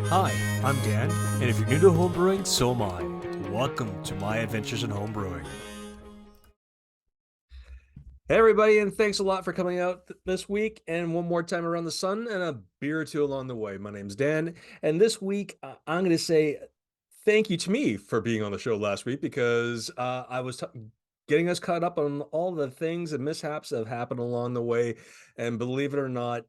Hi, I'm Dan, and if you're new to homebrewing, so am I. Welcome to My Adventures in Homebrewing. Hey everybody, and thanks a lot for coming out this week and one more time around the sun and a beer or two along the way. My name's Dan, and this week I'm going to say thank you to me for being on the show last week because I was getting us caught up on all the things and mishaps that have happened along the way, and believe it or not,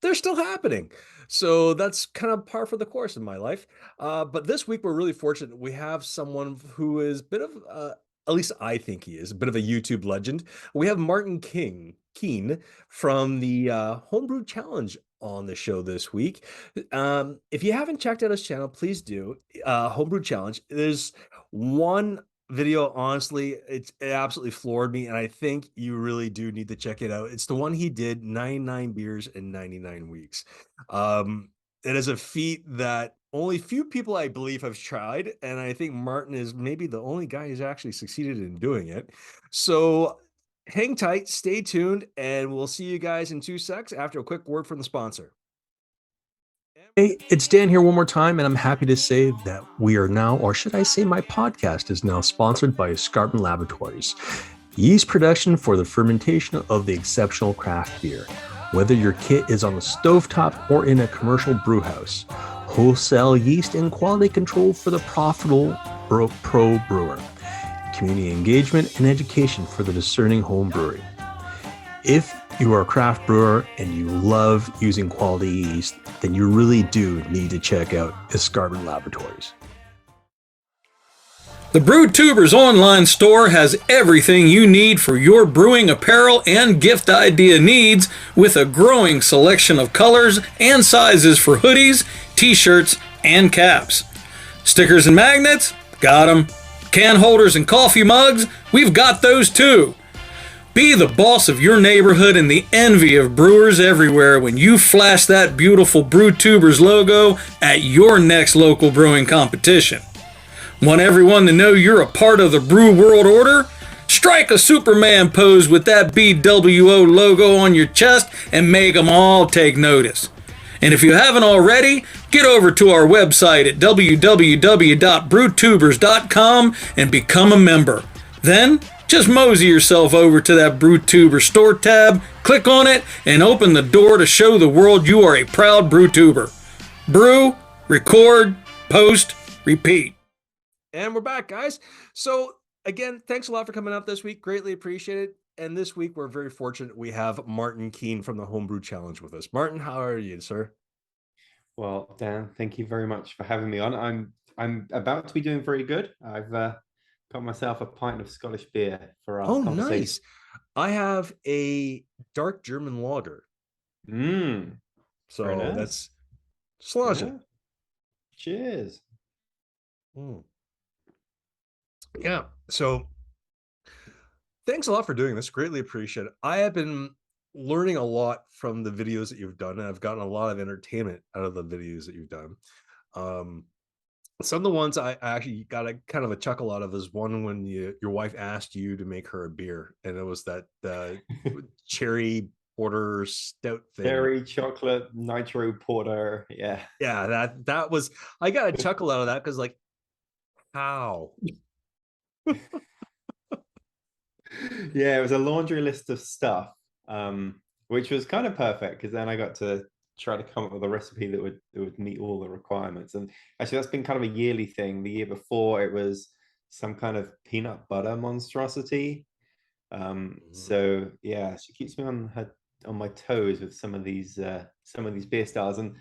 they're still happening. So that's kind of par for the course in my life. But this week we're really fortunate. We have someone who is a bit of at least I think he is a bit of a YouTube legend. We have Martin Keen from the Homebrew Challenge on the show this week. If you haven't checked out his channel, please do. Homebrew Challenge. There's one video, honestly, it absolutely floored me, and I think you really do need to check it out. It's the one he did 99 beers in 99 weeks. It is a feat that only few people, I believe, have tried, and I think Martin is maybe the only guy who's actually succeeded in doing it. So hang tight, stay tuned, and we'll see you guys in 2 secs after a quick word from the sponsor. Hey, it's Dan here one more time, and I'm happy to say that we are now, or should I say my podcast is now sponsored by Escarpment Laboratories. Yeast production for the fermentation of the exceptional craft beer. Whether your kit is on the stovetop or in a commercial brew house, wholesale yeast and quality control for the profitable pro brewer. Community engagement and education for the discerning home brewery. If you are a craft brewer and you love using quality yeast, then you really do need to check out Escarpment Laboratories. The BrewTubers online store has everything you need for your brewing apparel and gift idea needs, with a growing selection of colors and sizes for hoodies, t-shirts, and caps. Stickers and magnets? Got them. Can holders and coffee mugs? We've got those too. Be the boss of your neighborhood and the envy of brewers everywhere when you flash that beautiful BrewTubers logo at your next local brewing competition. Want everyone to know you're a part of the Brew World Order? Strike a Superman pose with that BWO logo on your chest and make them all take notice. And if you haven't already, get over to our website at www.brewtubers.com and become a member. Then, just mosey yourself over to that BrewTuber store tab, click on it, and open the door to show the world you are a proud BrewTuber. Brew, record, post, repeat. And we're back, guys. So again, thanks a lot for coming out this week. Greatly appreciate it. And this week, we're very fortunate we have Martin Keen from the Homebrew Challenge with us. Martin, how are you, sir? Well, Dan, thank you very much for having me on. I'm about to be doing very good. I've got myself a pint of Scottish beer for our conversation. Nice. I have a dark German lager. So nice. that's slosh it. Cheers. Yeah. So thanks a lot for doing this. Greatly appreciate it. I have been learning a lot from the videos that you've done, and I've gotten a lot of entertainment out of the videos that you've done. Some of the ones I actually got a kind of a chuckle out of is one when your wife asked you to make her a beer, and it was that cherry porter stout thing. Cherry chocolate nitro porter. Yeah. Yeah, that was, I got a chuckle out of that because, like, how? Yeah, it was a laundry list of stuff, which was kind of perfect because then I got to try to come up with a recipe that would meet all the requirements. And actually, that's been kind of a yearly thing. The year before, it was some kind of peanut butter monstrosity. So yeah, she keeps me on my toes with some of these beer styles, and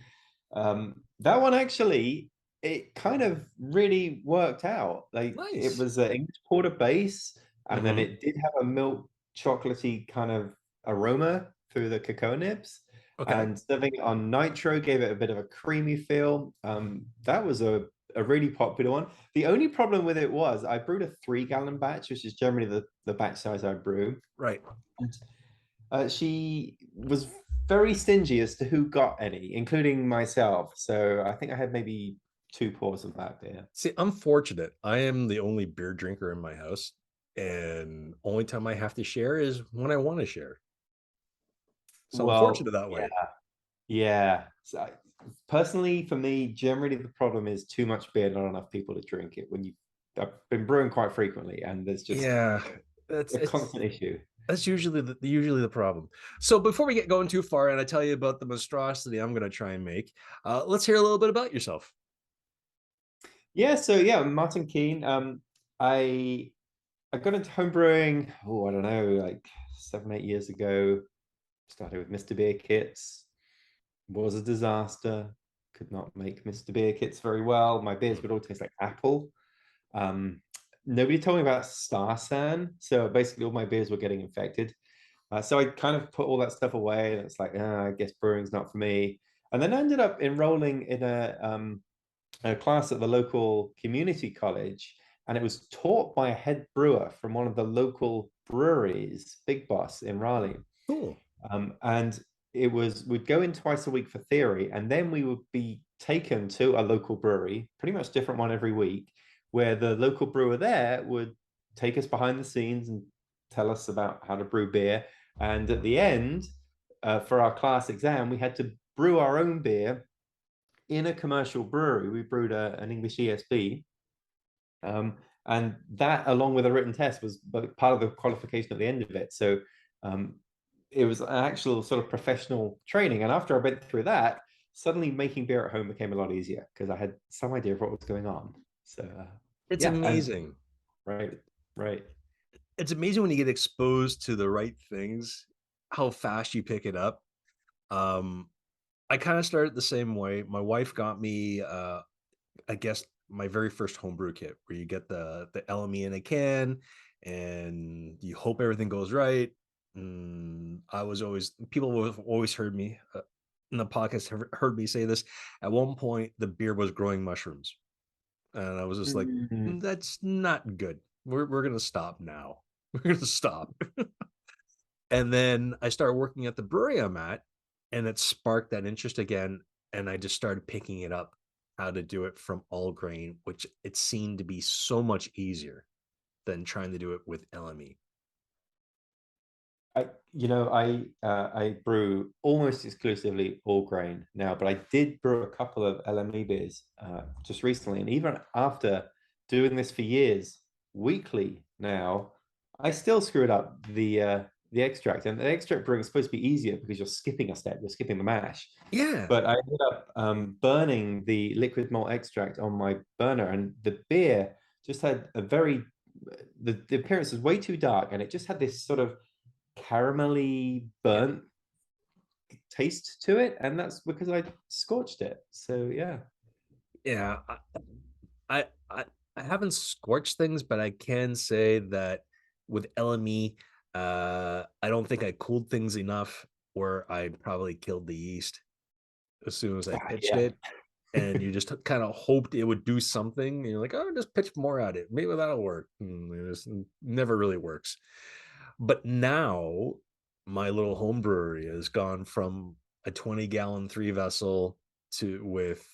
that one actually, it kind of really worked out. Like, Nice. It was an English porter base, and then it did have a milk chocolatey kind of aroma through the cacao nibs. Okay. And serving it on nitro gave it a bit of a creamy feel. That was a really popular one. The only problem with it was I brewed a 3-gallon batch, which is generally the batch size I brew. Right. And she was very stingy as to who got any, including myself. So I think I had maybe 2 pours of that beer. See, I'm fortunate. I am the only beer drinker in my house, and only time I have to share is when I want to share. So I'm fortunate that way. Yeah. So personally, for me, generally the problem is too much beer, not enough people to drink it. I've been brewing quite frequently, and there's just Yeah, that's a it's constant issue. that's usually the problem. So before we get going too far, and I tell you about the monstrosity I'm going to try and make, let's hear a little bit about yourself. Yeah, so yeah, Martin Keane. I I got into homebrewing, oh, I don't know, like 7, 8 years ago. Started with Mr. Beer kits. Was a disaster. Could not make Mr. Beer kits very well. My beers would all taste like apple. Um, Nobody told me about Star San, so basically all my beers were getting infected. So I kind of put all that stuff away, and it's like, I guess brewing's not for me. And then I ended up enrolling in a class at the local community college, and it was taught by a head brewer from one of the local breweries, Big Boss in Raleigh. Cool. And we'd go in twice a week for theory, and then we would be taken to a local brewery, pretty much different one every week, where the local brewer there would take us behind the scenes and tell us about how to brew beer. And at the end, for our class exam, we had to brew our own beer in a commercial brewery. We brewed an English ESB. And that, along with a written test, was part of the qualification at the end of it. So um, it was an actual sort of professional training. And after I went through that, suddenly making beer at home became a lot easier because I had some idea of what was going on. So It's yeah, and amazing. right, right. It's amazing when you get exposed to the right things, how fast you pick it up. Um, I kind of started the same way. My wife got me, I guess, my very first homebrew kit, where you get the LME in a can, and you hope everything goes right. I was always People have always heard me in the podcast have heard me say this. At one point, the beer was growing mushrooms, and I was just like, Mhm. "That's not good. We're gonna stop now. We're gonna stop." And then I started working at the brewery I'm at, and it sparked that interest again. And I just started picking it up, how to do it from all grain, which it seemed to be so much easier than trying to do it with LME. I brew almost exclusively all grain now, but I did brew a couple of LME beers just recently, and even after doing this for years, weekly now, I still screwed up the extract. And the extract brewing is supposed to be easier because you're skipping a step, you're skipping the mash. Yeah. But I ended up burning the liquid malt extract on my burner, and the beer just had a very the appearance was way too dark, and it just had this sort of caramelly Yeah. burnt taste to it, and that's because I scorched it. So yeah. Yeah. I, I, I haven't scorched things, but I can say that with LME, I don't think I cooled things enough, where I probably killed the yeast as soon as I pitched Yeah. it. And you just kind of hoped it would do something. And you're like, oh, just pitch more at it. Maybe that'll work. It just never really works. But now my little home brewery has gone from a 20-gallon 3 vessel to with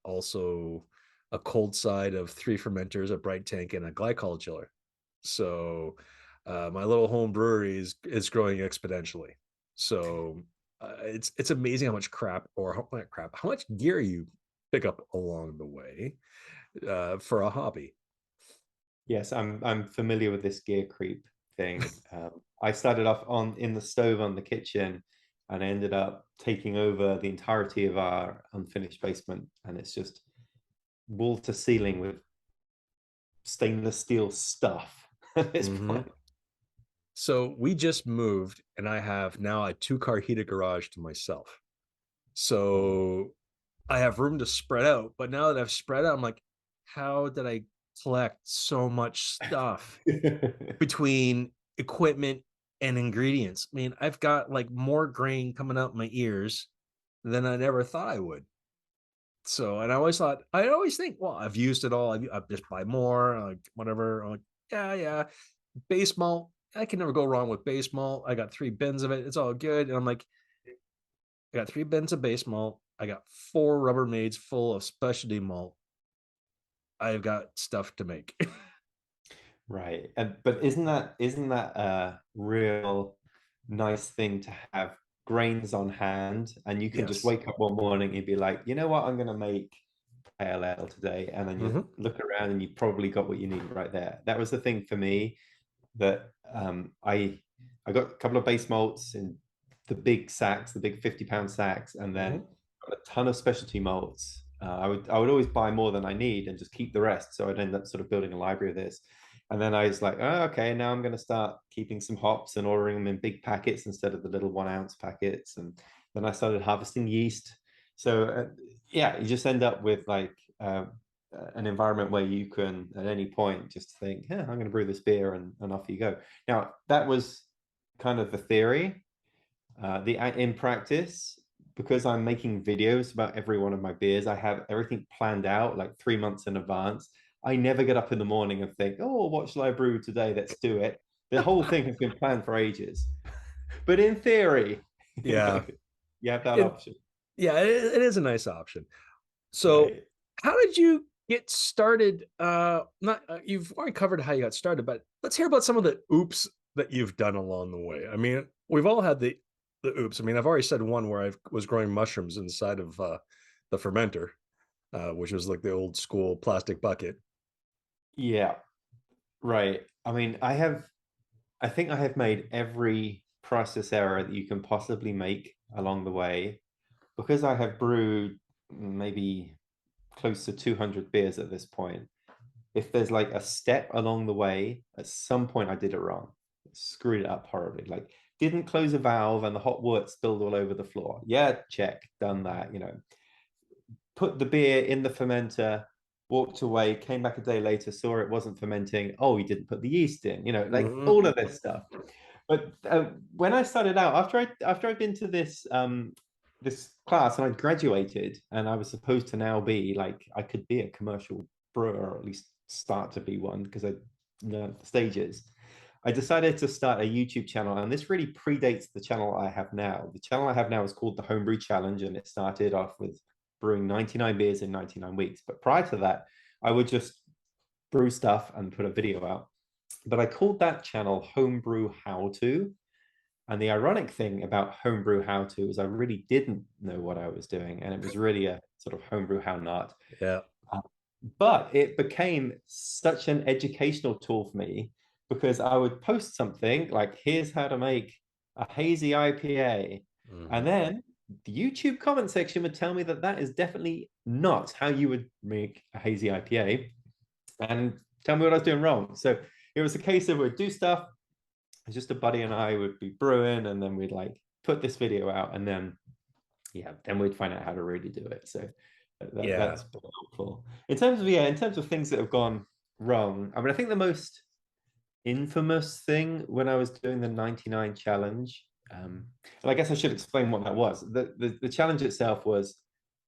also a cold side of 3 fermenters, a bright tank, and a glycol chiller. So my little home brewery is growing exponentially. So it's amazing how much crap, or not crap, how much gear you pick up along the way for a hobby. Yes, I'm familiar with this gear creep thing. I started off on in the stove on the kitchen, and I ended up taking over the entirety of our unfinished basement, and it's just wall to ceiling with stainless steel stuff at this Mm-hmm. point. So we just moved, and I have now a 2-car heated garage to myself. So I have room to spread out. But now that I've spread out, I'm like, how did I collect so much stuff between equipment and ingredients? I mean, I've got like more grain coming out my ears than I never thought I would. So, and I always think, well, I've used it all. I just buy more, like whatever. I'm like, yeah, yeah. Base malt, I can never go wrong with base malt. I got 3 bins of it. It's all good. And I'm like, I got 3 bins of base malt. I got 4 Rubbermaids full of specialty malt. I've got stuff to make. Right. But isn't that a real nice thing to have grains on hand, and you can just Yes. wake up one morning and be like, you know what, I'm going to make pale ale today, and then you Hmm. look around and you probably got what you need right there. That was the thing for me, that I got a couple of base malts in the big sacks, the big 50-pound sacks, and then Hmm. got a ton of specialty malts. I would always buy more than I need and just keep the rest. So I'd end up sort of building a library of this. And then I was like, oh, okay, now I'm going to start keeping some hops and ordering them in big packets instead of the little 1 ounce packets. And then I started harvesting yeast. So yeah, you just end up with like an environment where you can at any point just think, yeah, I'm going to brew this beer, and off you go. Now that was kind of the theory. The in practice, because I'm making videos about every one of my beers, I have everything planned out like 3 months in advance. I never get up in the morning and think, oh, what shall I brew today? Let's do it. The whole thing has been planned for ages. But in theory, Yeah. you have that It, option, yeah, it is a nice option. So, right? how did you get started? Not You've already covered how you got started, but let's hear about some of the oops that you've done along the way. I mean, we've all had the oops. I mean, I've already said one where I was growing mushrooms inside of the fermenter, which was like the old school plastic bucket. Yeah, right. I mean, I think I have made every process error that you can possibly make along the way, because I have brewed maybe close to 200 beers at this point. If there's like a step along the way, at some point I did it wrong, screwed it up horribly. Like, didn't close a valve and the hot wort spilled all over the floor. Yeah, check, done that. Put the beer in the fermenter, walked away, came back a day later, saw it wasn't fermenting. Oh, you didn't put the yeast in. Like Hmm. all of this stuff. But when I started out, after I'd been to this class and I'd graduated, and I was supposed to now be like, I could be a commercial brewer, or at least start to be one, because I learned the stages. I decided to start a YouTube channel, and this really predates the channel I have now. The channel I have now is called the Homebrew Challenge, and it started off with brewing 99 beers in 99 weeks. But prior to that, I would just brew stuff and put a video out. But I called that channel Homebrew How To. And the ironic thing about Homebrew How To is I really didn't know what I was doing. And it was really a sort of homebrew how not. Yeah. Uh, but it became such an educational tool for me, because I would post something like, here's how to make a hazy IPA. And Hmm. then the YouTube comment section would tell me that that is definitely not how you would make a hazy IPA, and tell me what I was doing wrong. So it was a case of we'd do stuff. Just a buddy and I would be brewing, and then we'd like put this video out, and then then we'd find out how to really do it. So Yeah. that's been helpful. In terms of things that have gone wrong, I mean, I think the most infamous thing when I was doing the 99 challenge, and I guess I should explain what that was. The challenge itself was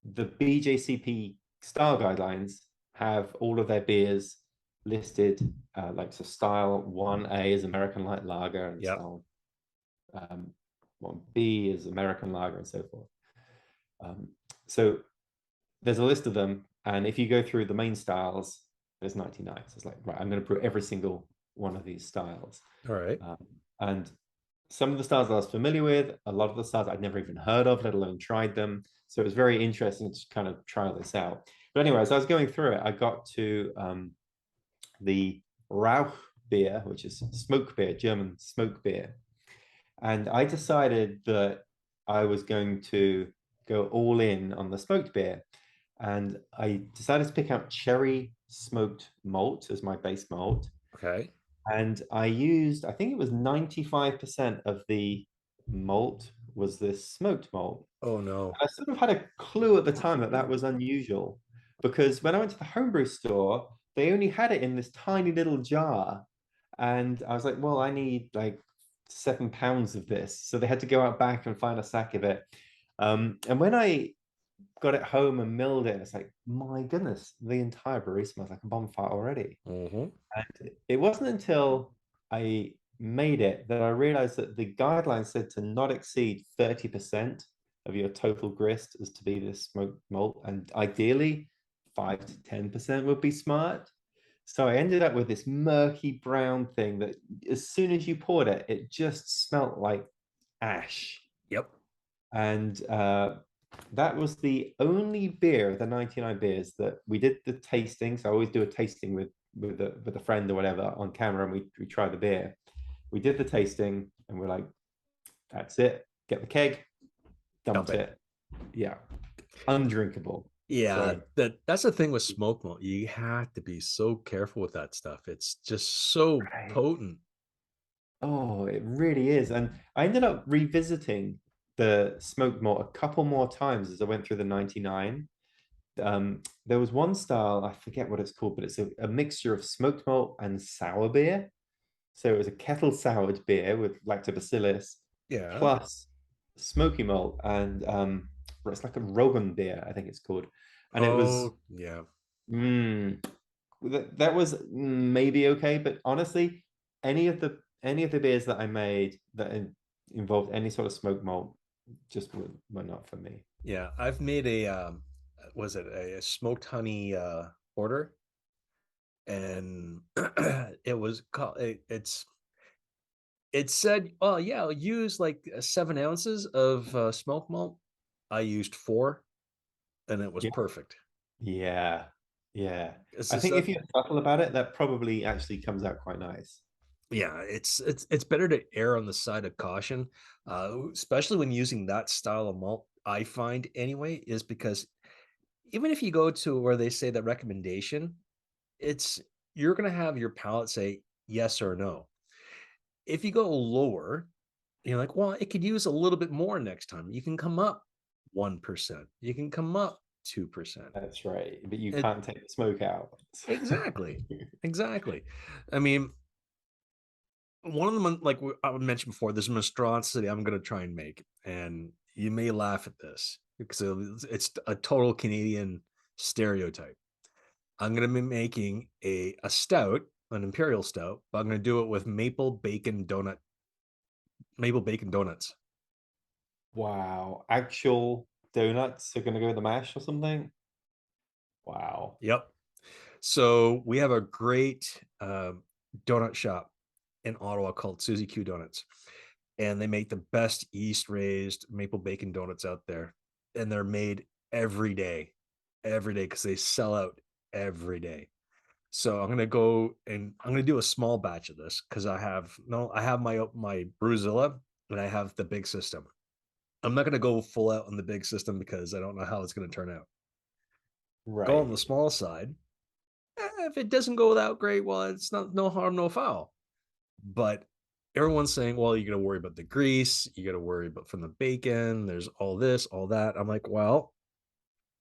the BJCP style guidelines have all of their beers listed, like, so style 1A is American light lager, and Yep. style 1B is American lager, and so forth. So there's a list of them, and if you go through the main styles, there's 99. So it's like, right, I'm going to brew every single one of these styles. All right. And some of the styles I was familiar with, a lot of the styles I'd never even heard of, let alone tried them. So it was very interesting to kind of try this out. But anyway, as I was going through it, I got to the Rauch beer, which is smoke beer, German smoke beer. And I decided that I was going to go all in on the smoked beer. And I decided to pick out cherry smoked malt as my base malt. Okay. And I used, I think it was 95% of the malt was this smoked malt. Oh no. And I sort of had a clue at the time that that was unusual, because when I went to the homebrew store, they only had it in this tiny little jar. And I was like, well, I need like 7 pounds of this. So they had to go out back and find a sack of it. And when I got it home and milled it, it's like, my goodness, the entire brewery smells like a bonfire already. Hmm. And it wasn't until I made it that I realized that the guidelines said to not exceed 30% of your total grist is to be this smoked malt. And ideally, 5 to 10% would be smart. So I ended up with this murky brown thing that as soon as you poured it, it just smelt like ash. Yep. And that was the only beer of the 99 beers that we did the tasting. So I always do a tasting with a friend or whatever on camera, and we try the beer. We did the tasting, and we're like, that's it. Get the keg, Dump dumped it. it. Yeah, undrinkable. Yeah, So that's the thing with smoke malt. You have to be so careful with that stuff. It's just so right. potent. Oh, it really is. And I ended up revisiting the smoked malt a couple more times as I went through the 99. There was one style, I forget what it's called, but it's a mixture of smoked malt and sour beer. So it was a kettle soured beer with lactobacillus Yeah. plus smoky malt and it's like a Rogan beer, I think it's called. And it was Oh, yeah. mm, that was maybe okay, but honestly, any of the beers that I made that involved any sort of smoked malt just were not for me. Yeah, I've made a was it a smoked honey order, and it was called it said, oh yeah, I'll use like 7 ounces of smoked malt. I used four, and it was Yeah. perfect. Yeah. Yeah. It's I just think if you're subtle about it, that probably actually comes out quite nice. yeah, it's better to err on the side of caution, especially when using that style of malt. I find anyway is because even if you go to where they say the recommendation, it's you're going to have your palate say yes or no. If you go lower, you're like, well, it could use a little bit more next time. You can come up 1%. You can come up 2%. That's right. But you It can't take the smoke out. exactly, exactly. I mean, one of them, like I mentioned before, there's a monstrosity I'm going to try and make, and you may laugh at this because it's a total Canadian stereotype. I'm going to be making a stout, an imperial stout, but I'm going to do it with maple bacon donuts. Wow. Actual donuts are gonna go with the mash or something? Wow. Yep. So we have a great donut shop in Ottawa called Susie Q Donuts, and they make the best yeast raised maple bacon donuts out there, and they're made every day because they sell out every day. So I'm gonna go and I'm gonna do a small batch of this because I have my Brewzilla and I have the big system. I'm not gonna go full out on the big system because I don't know how it's gonna turn out. Go on the Right. small side. If it doesn't go that great, well, it's not no harm, no foul. But everyone's saying, well, you got to worry about the grease, you got to worry about from the bacon. There's all this, all that. I'm like, well,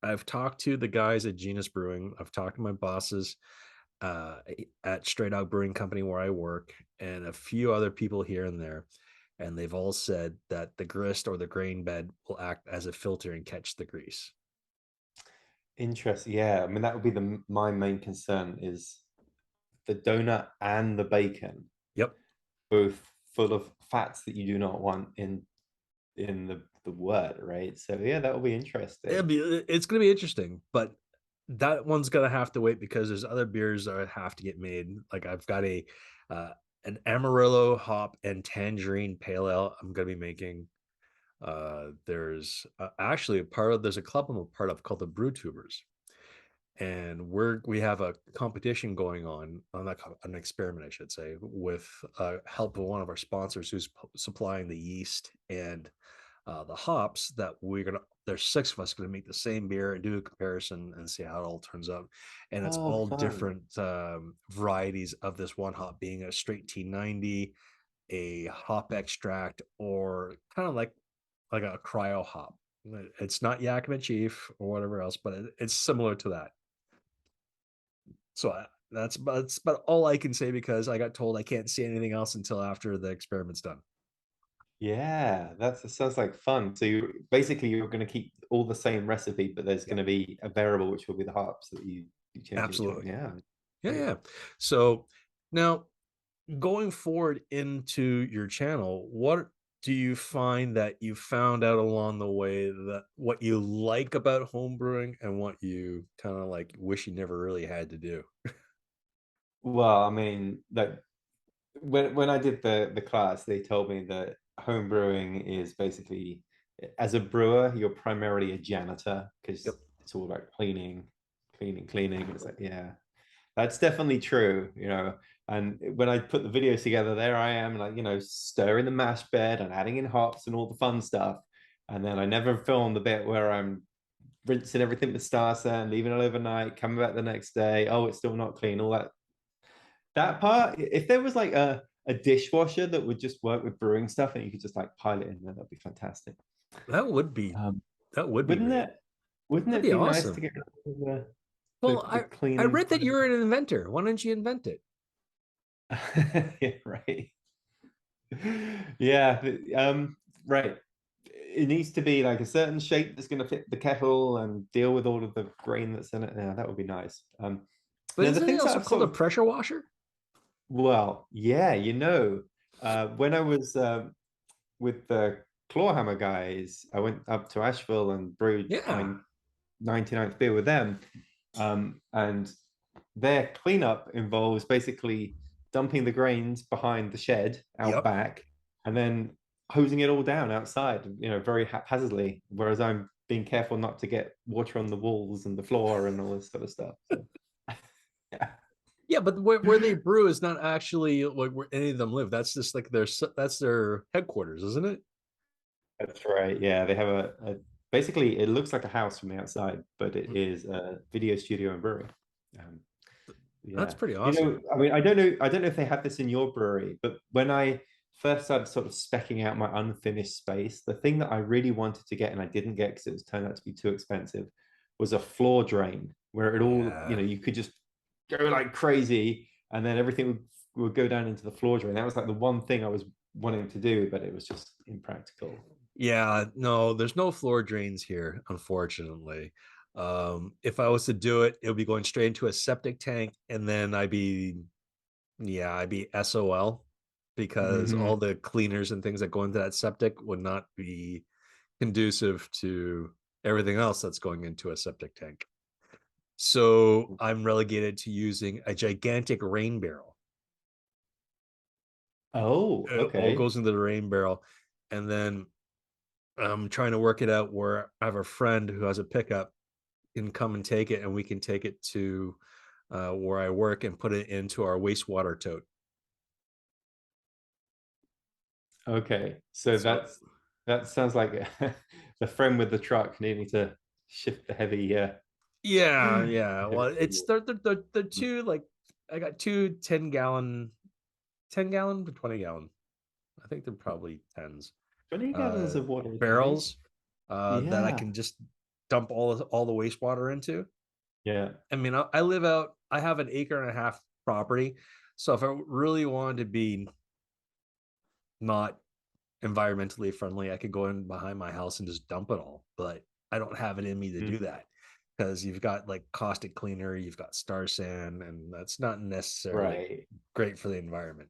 I've talked to the guys at Genus Brewing. I've talked to my bosses uh, at Straight Out Brewing Company where I work, and a few other people here and there, and they've all said that the grist or the grain bed will act as a filter and catch the grease. Interesting. Yeah. I mean, that would be my main concern is the donut and the bacon, Yep. both full of fats that you do not want in the wort, right? So yeah, that will be interesting. It's going to be interesting, but that one's going to have to wait because there's other beers that have to get made. Like I've got uh, an Amarillo hop and tangerine pale ale I'm going to be making. There's actually there's a club I'm a part of called the Brew Tubers, and we have a competition going on that an experiment I should say with help of one of our sponsors who's supplying the yeast and the hops that we're gonna there's six of us gonna make the same beer and do a comparison and see how it all turns out, and it's Oh, all fun. different varieties of this one hop being a straight T90, a hop extract, or kind of like a cryo hop. It's not Yakima Chief or whatever else, but it's similar to that. So that's about all I can say because I got told I can't say anything else until after the experiment's done. Yeah, that sounds like fun. So you're going to keep all the same recipe, but there's Yeah, going to be a variable which will be the hops that you change each one. absolutely. Yeah, Yeah, great. yeah. So now going forward into your channel, what do you find that you found out along the way that what you like about home brewing and what you kind of like wish you never really had to do? Well, I mean, like when I did the class, they told me that home brewing is basically as a brewer, you're primarily a janitor Yep. because it's all about cleaning, cleaning, cleaning. It's like, yeah, that's definitely true, you know. And when I put the videos together, there I am, like, you know, stirring the mash bed and adding in hops and all the fun stuff. And then I never film the bit where I'm rinsing everything with star sand, leaving it overnight, coming back the next day. Oh, it's still not clean. All that. That part, if there was like a dishwasher that would just work with brewing stuff and you could just like pile it in there, that'd be fantastic. That would be Um, that would be wouldn't great. it? Wouldn't That'd it be be nice to awesome. get rid of Well, the I cleaning read that part of you're an inventor. Why don't you invent it? it? Yeah, right. Yeah, right. It needs to be like a certain shape that's going to fit the kettle and deal with all of the grain that's in it. Yeah, that would be nice. But Now the isn't it things that also I've called sort a of, pressure washer? well, yeah, you know, when I was with the Clawhammer guys, I went up to Asheville and brewed Yeah. my 99th beer with them. And their cleanup involves basically dumping the grains behind the shed out Yep. back and then hosing it all down outside, you know, very haphazardly. Whereas I'm being careful not to get water on the walls and the floor and all this sort of stuff. So, yeah. Yeah, but where they brew is not actually like where any of them live. That's just like that's their headquarters, isn't it? That's right. Yeah, they have basically it looks like a house from the outside, but it Mm. is a video studio and brewery. Um, That's yeah, pretty you awesome. know, I mean, I don't know if they have this in your brewery, but when I first started sort of specking out my unfinished space, the thing that I really wanted to get and I didn't get because it was turned out to be too expensive was a floor drain where it all, you Yeah. know, you could just go like crazy and then everything would go down into the floor drain. That was like the one thing I was wanting to do, but it was just impractical. Yeah, no, there's no floor drains here, unfortunately. If I was to do it, it would be going straight into a septic tank, and then I'd be SOL because all Hmm. the cleaners and things that go into that septic would not be conducive to everything else that's going into a septic tank. So I'm relegated to using a gigantic rain barrel. Oh, It all okay. goes into the rain barrel, and then I'm trying to work it out where I have a friend who has a pickup can come and take it, and we can take it to where I work and put it into our wastewater tote. Okay. So So that sounds like the friend with the truck needing to shift the heavy yeah, the yeah. Well, heavy it's signal. the two like I got two 10 gallon to 20 gallon. I think they're probably tens 20 gallons uh of water is heavy. barrels that I Yeah. can just dump all the wastewater into. Yeah. I mean, I live out. I have an acre and a half property, so if I really wanted to be not environmentally friendly, I could go in behind my house and just dump it all. But I don't have it in me to Mm. do that because you've got like caustic cleaner, you've got star sand, and that's not necessarily Right. great for the environment.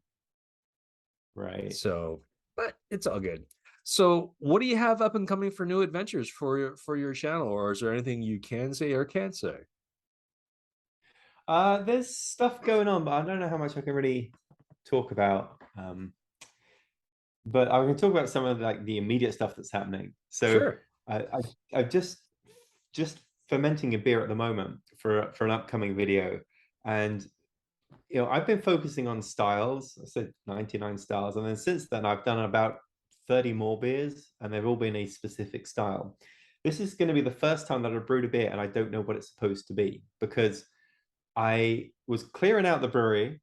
Right. So, but it's all good. So, what do you have up and coming for new adventures for your channel, or is there anything you can say or can't say? There's stuff going on, but I don't know how much I can really talk about. But I can talk about some of like the immediate stuff that's happening. So Sure. I've just fermenting a beer at the moment for an upcoming video, and you know I've been focusing on styles. I said 99 styles, and then since then I've done about 30 more beers, and they've all been a specific style. This is going to be the first time that I've brewed a beer and I don't know what it's supposed to be because I was clearing out the brewery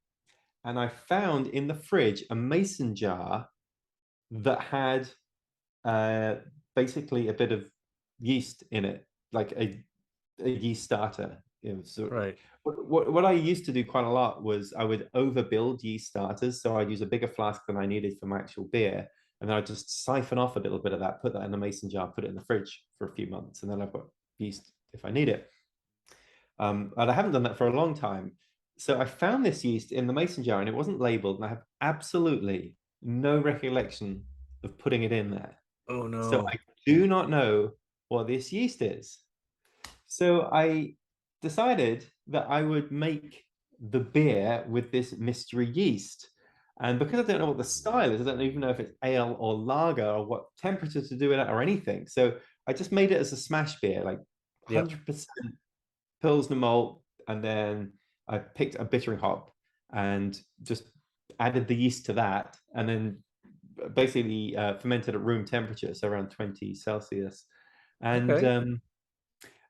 and I found in the fridge a mason jar that had uh, basically a bit of yeast in it, like a yeast starter. You know, so Right. what I used to do quite a lot was I would overbuild yeast starters. So I'd use a bigger flask than I needed for my actual beer. And then I'd just siphon off a little bit of that, put that in a mason jar, put it in the fridge for a few months, and then I've got yeast if I need it. And I haven't done that for a long time. So I found this yeast in the mason jar and it wasn't labeled, and I have absolutely no recollection of putting it in there. Oh So no. I do not know what this yeast is. So I decided that I would make the beer with this mystery yeast. And because I don't know what the style is, I don't even know if it's ale or lager or what temperature to do it at or anything. So I just made it as a smash beer, like Yep. 100% Pilsner malt. And then I picked a bittering hop and just added the yeast to that. And then basically fermented at room temperature, so around 20 Celsius. And Okay.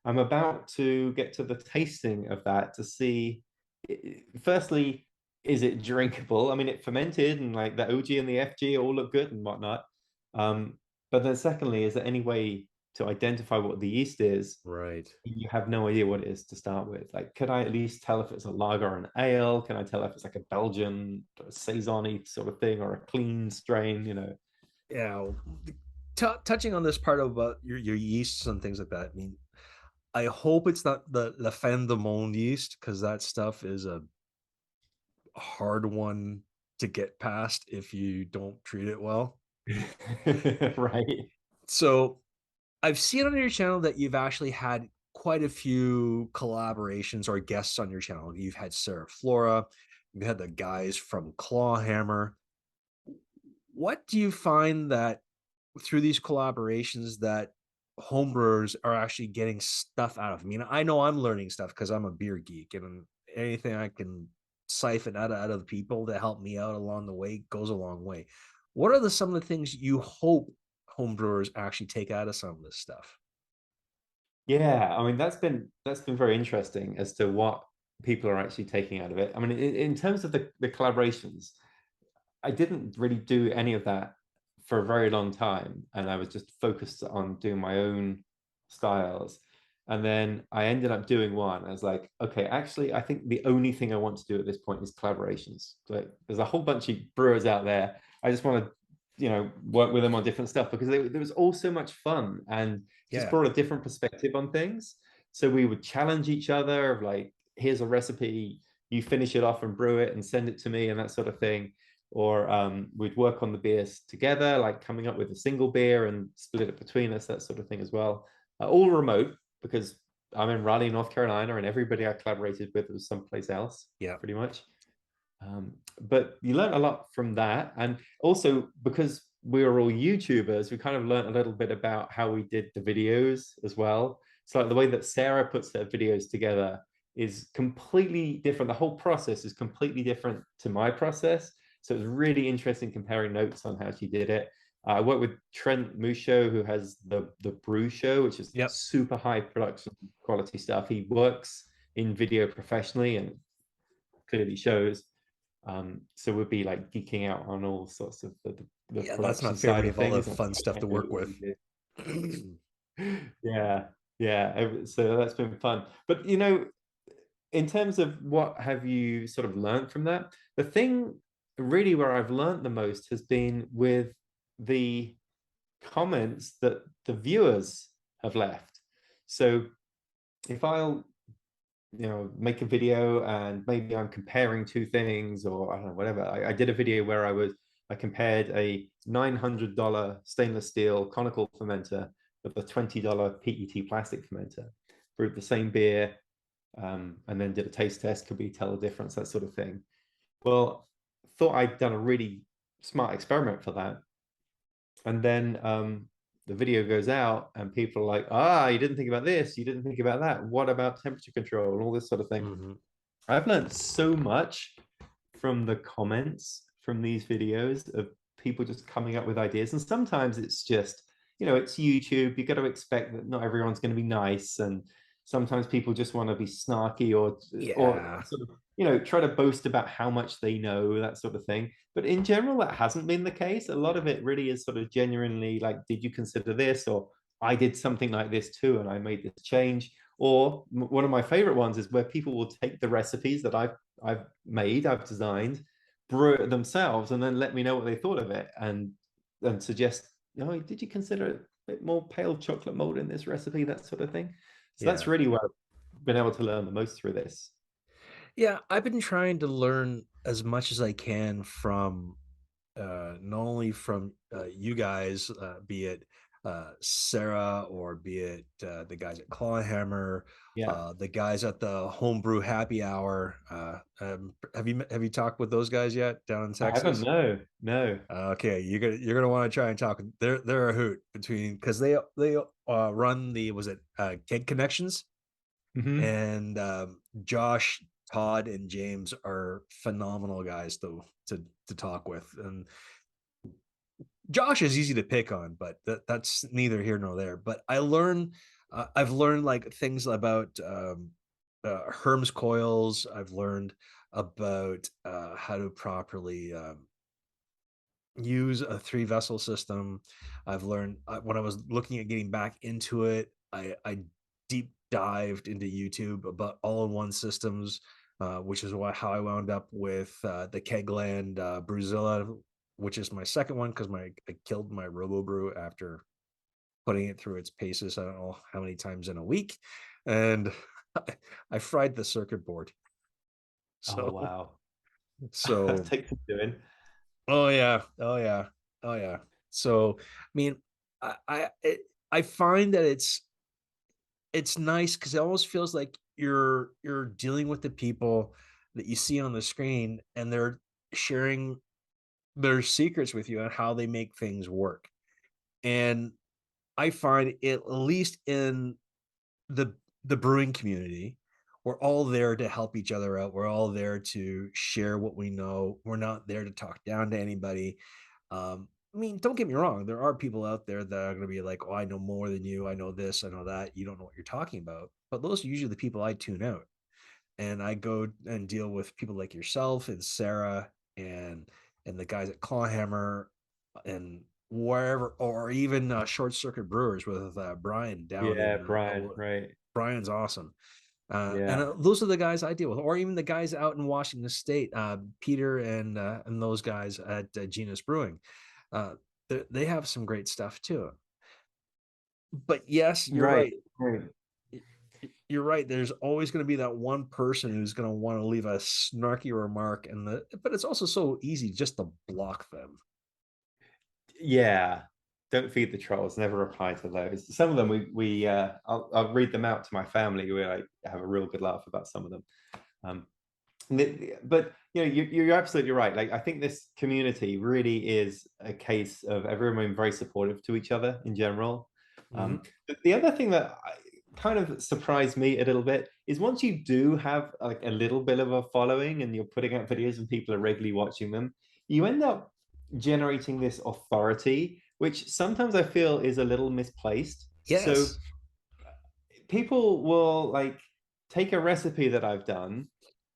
I'm about to get to the tasting of that to see, firstly, is it drinkable? I mean, it fermented and like the OG and the FG all look good and whatnot. But then secondly, is there any way to identify what the yeast is? Right. You have no idea what it is to start with. Like, could I at least tell if it's a lager or an ale? Can I tell if it's like a Belgian saison sort of thing or a clean strain? Yeah. Touching on this part about your yeasts and things like that. I mean, I hope it's not the La Fin de Monde yeast, because that stuff is a hard one to get past if you don't treat it well. Right. So I've seen on your channel that you've actually had quite a few collaborations or guests on your channel. You've had Sarah Flora, you've had the guys from Clawhammer. What do you find that through these collaborations that homebrewers are actually getting stuff out of? I mean, I know I'm learning stuff because I'm a beer geek, and anything I can siphon out of people to help me out along the way goes a long way. What are some of the things you hope homebrewers actually take out of some of this stuff? Yeah, I mean that's been very interesting as to what people are actually taking out of it. I mean, in terms of the collaborations, I didn't really do any of that for a very long time, and I was just focused on doing my own styles. And then I ended up doing one. I was like, okay, actually, I think the only thing I want to do at this point is collaborations. Like, there's a whole bunch of brewers out there. I just want to, work with them on different stuff because there was all so much fun and just Yeah. brought a different perspective on things. So we would challenge each other of like, here's a recipe, you finish it off and brew it and send it to me and that sort of thing. Or we'd work on the beers together, like coming up with a single beer and split it between us, that sort of thing as well. All remote because I'm in Raleigh, North Carolina, and everybody I collaborated with was someplace else, Yeah. pretty much. But you learn a lot from that. And also because we were all YouTubers, we kind of learned a little bit about how we did the videos as well. So like the way that Sarah puts her videos together is completely different. The whole process is completely different to my process. So it was really interesting comparing notes on how she did it. I worked with Trent Musho, who has the Brew Show, which is Yep. super high production quality stuff. He works in video professionally and clearly shows. So we'd be like geeking out on all sorts of the Yeah, that's my production side favorite of of all the things. fun stuff to work with. Yeah, yeah. So that's been fun. But in terms of what have you sort of learned from that, the thing really where I've learned the most has been with the comments that the viewers have left. So if I'll make a video and maybe I'm comparing two things or I don't know, whatever. I did a video where I compared a $900 stainless steel conical fermenter with a $20 PET plastic fermenter, brewed the same beer, and then did a taste test. Could we tell the difference? That sort of thing. Well, thought I'd done a really smart experiment for that. And then the video goes out and people are like, you didn't think about this, you didn't think about that. What about temperature control and all this sort of thing? Mm-hmm. I've learned so much from the comments from these videos of people just coming up with ideas. And sometimes it's just, it's YouTube. You got to expect that not everyone's going to be nice. And sometimes people just want to be snarky or Yeah. sort of, try to boast about how much they know, that sort of thing. But in general, that hasn't been the case. A lot of it really is sort of genuinely like, did you consider this? Or I did something like this too, and I made this change. Or one of my favorite ones is where people will take the recipes that I've made, I've designed, brew it themselves, and then let me know what they thought of it, and suggest, did you consider a bit more pale chocolate mold in this recipe, that sort of thing. So that's Yeah. really what I've been able to learn the most through this. Yeah, I've been trying to learn as much as I can from not only from you guys, be it Sarah, or be it the guys at Clawhammer, Yeah. the guys at the Homebrew Happy Hour. Have you talked with those guys yet down in I haven't, Texas? no. Okay, you're gonna want to try and talk. They're a hoot between, because they run the, was it Keg Connections, Hmm. and Josh, Todd, and James are phenomenal guys to talk with. And Josh is easy to pick on, but that's neither here nor there. But I've learned like things about Herms coils. I've learned about how to properly use a three vessel system. I've learned when I was looking at getting back into it, I deep dived into YouTube about all in one systems, which is how I wound up with the Kegland Brewzilla, which is my second one, because I killed my Robo Brew after putting it through its paces. I don't know how many times in a week, and I fried the circuit board. Oh, So wow. That so takes some doing. Oh yeah, oh yeah, oh yeah. So, I mean, I find that it's nice because it almost feels like you're dealing with the people that you see on the screen, and they're sharing their secrets with you on how they make things work. And I find it, at least in the the brewing community, we're all there to help each other out. We're all there to share what we know. We're not there to talk down to anybody. I mean, don't get me wrong, there are people out there that are going to be like, oh, I know more than you, I know this, I know that, you don't know what you're talking about. But those are usually the people I tune out, and I go and deal with people like yourself and Sarah, and the guys at Clawhammer, and wherever, or even Short Circuit Brewers with Brian down Yeah, in Brian, right. Brian's awesome. And Yeah. those are the guys I deal with, or even the guys out in Washington State, Peter and those guys at Genus Brewing. Uh, they have some great stuff too. But yes, you're Right. right. Right. You're right. There's always going to be that one person who's going to want to leave a snarky remark, but it's also so easy just to block them. Yeah. Don't feed the trolls. Never reply to those. Some of them I'll read them out to my family. We like have a real good laugh about some of them. Um, but you're absolutely right. Like I think this community really is a case of everyone being very supportive to each other in general. Hmm. The other thing that kind of surprised me a little bit is once you do have like a little bit of a following and you're putting out videos and people are regularly watching them, you end up generating this authority, which sometimes I feel is a little misplaced. So Yes. people will like take a recipe that I've done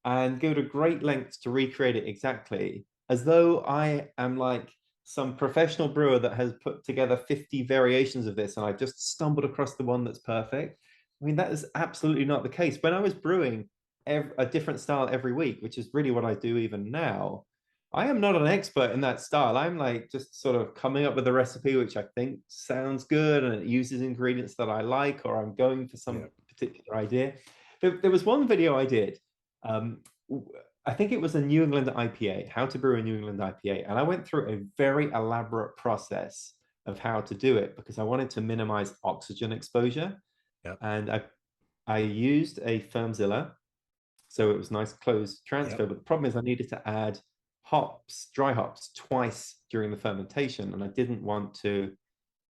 and go to great lengths to recreate it exactly, as though I am like some professional brewer that has put together 50 variations of this and I just stumbled across the one that's perfect. I mean, that is absolutely not the case. When I was brewing a different style every week, which is really what I do even now, I am not an expert in that style. I'm like just sort of coming up with a recipe which I think sounds good and it uses ingredients that I like, or I'm going for some Yeah. particular idea. There was one video I did. Um, I think it was a New England IPA, how to brew a New England IPA. And I went through a very elaborate process of how to do it because I wanted to minimize oxygen exposure. Yep. And I used a Firmzilla, so it was nice closed transfer. Yep. But the problem is I needed to add hops, dry hops, twice during the fermentation, and I didn't want to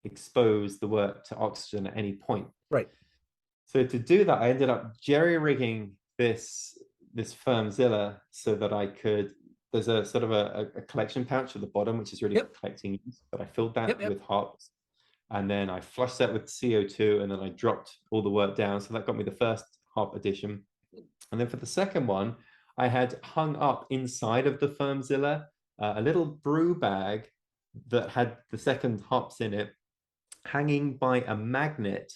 expose the work to oxygen at any point. Right. So to do that, I ended up jerry rigging this Firmzilla so that I could. There's a sort of a collection pouch at the bottom, which is really for Yep. collecting yeast. But I filled Yep. that Yep. with hops, and then I flushed that with CO2, and then I dropped all the work down. So that got me the first hop addition. And then for the second one, I had hung up inside of the Firmzilla a little brew bag that had the second hops in it, hanging by a magnet.